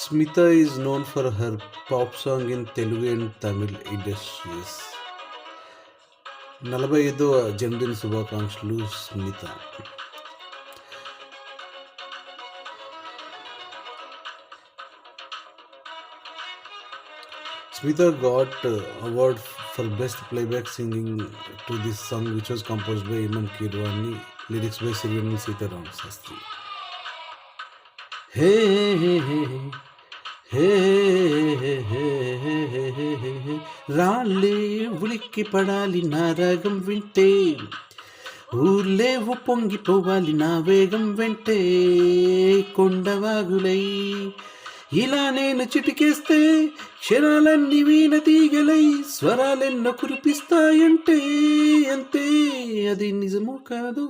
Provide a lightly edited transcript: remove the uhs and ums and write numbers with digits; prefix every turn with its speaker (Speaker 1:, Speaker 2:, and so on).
Speaker 1: Smita is known for her pop song in Telugu and Tamil industries. 45వ జన్మదిన శుభాకాంక్షలు Smitha. Smita got award for best playback singing to this song, which was composed by M.M. Kirwani, lyrics by Sirivanil Sitaram Sastry. Hey, hey, hey, hey, hey, hey, hey, hey, రాళ్ళే ఉలిక్కి పడాలి నా రాగం వింటే, ఊర్లే పొంగిపోవాలి నా వేగం వెంటే, కొండవాగులై ఇలా నేను చిటికేస్తే క్షణాలన్నీ వీణ తీగలై స్వరాలెన్నో కురిపిస్తాయంటే, అంతే అది నిజమో కాదు